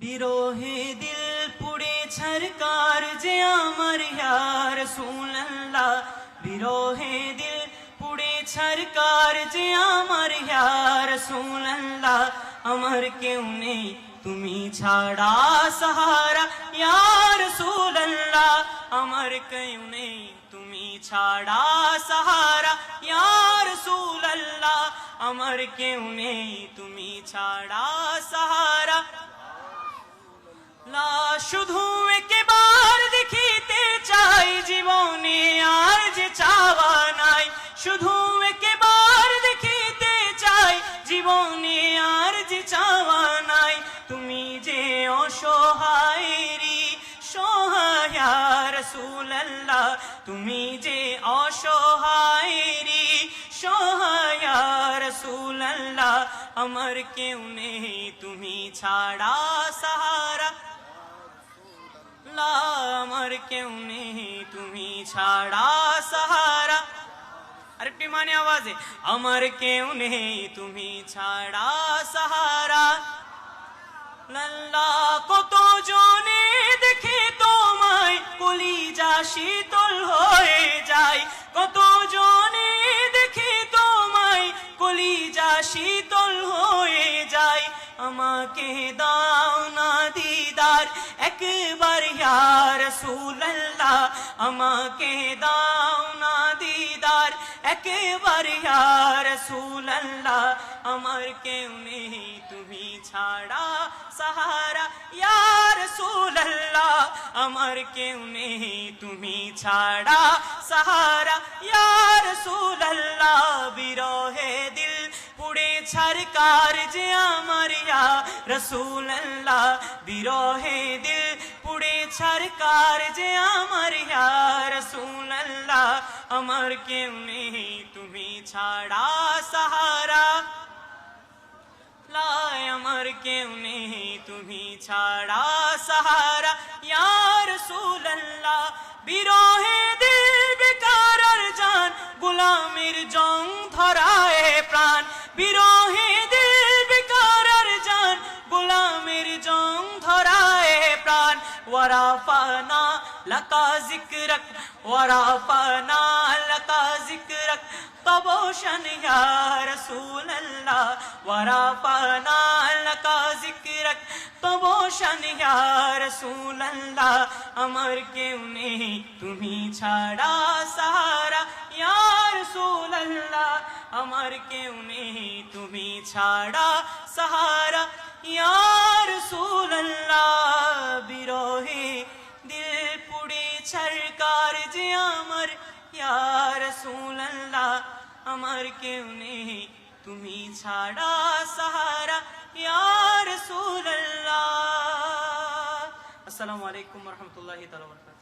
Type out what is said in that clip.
বিরহে দিল পুড়ে ছারকার যে আমার ইয়া রাসূলুল্লাহ, বিরহে দিল পুড়ে ছারকার যে আমার ইয়া রাসূলুল্লাহ। আমার কেউ নেই তুমি ছাড়া সাহারা ইয়া রাসূলুল্লাহ, আমার কেউ নেই তুমি ছাড়া সাহারা ইয়া রাসূলুল্লাহ, আমার কেউ নেই তুমি ছাড়া সাহারা। শুধু একবার দেখিতে চাই জীবনে আর যে চাওয়া নাই, শুধু একবার দেখিতে চাই জীবনে আর যে চাওয়া নাই। তুমি যে অসহায়েরি সহায় ইয়া রাসূলুল্লাহ, তুমি যে অসহায়েরি সহায় ইয়া রাসূলুল্লাহ, আমার কেউ নেই তুমি ছাড়া সাহারা। আমার কেউ নেই তুমি ছাড়া সাহারা। আরেকটি মানে আওয়াজে, আমার কেউ নেই তুমি ছাড়া সাহারা। কত জনে দেখে তোমায় কলিজা শীতল হয়ে যায়, কত জনে দেখে তোমায় কলিজা শীতল হয়ে যায়। আমাকে দাও না দিদার একবার ইয়া রাসূলুল্লাহ, আমাকে দাও না দিদার একবার ইয়া রাসূলুল্লাহ, আমার কেউ নেই তুমি ছাড়া সাহারা ইয়া রাসূলুল্লাহ, আমার কেউ নেই তুমি ছাড়া সাহারা ইয়া রাসূলুল্লাহ। বিরহে দিল পুড়ে ছারকার যে আমার ইয়া রাসূলুল্লাহ, বিরহে দিল পুড়ে ছারকার যে আমার ইয়া রাসূলুল্লাহ, আমার কেউ নেই তুমি ছাড়া সাহারা। আমার কেউ নেই তুমি ছাড়া সাহারা ইয়া রাসূলুল্লাহ। বিরহে দিল বেকার আর জান গোলামের জং ধরায় প্রাণ, বিরহে দিল বেকার আর জান গোলামের জং ধরায় প্রাণ। ওয়ারাফানা লাকা যিকরাক, ওয়ারাফানা লাকা যিকরাক তবশান ইয়া রাসূলুল্লাহ, ওয়ারাফানা লাকা যিকরাক তবশান ইয়া রাসূলুল্লাহ, আমার কেউ নেই তুমি ছাড়া সাহারা ইয়া রাসূলুল্লাহ, আমার কেউ নেই তুমি ছাড়া সাহারা ইয়া রাসূলুল্লাহ। বিরহে দিল পুড়ে ছারকার যে আমার ইয়া রাসূলুল্লাহ, আমার কেউ নেই তুমি ছাড়া সাহারা ইয়া রাসূলুল্লাহ। আসসালামু আলাইকুম ওয়া রাহমাতুল্লাহি ওয়া বারাকাতুহু।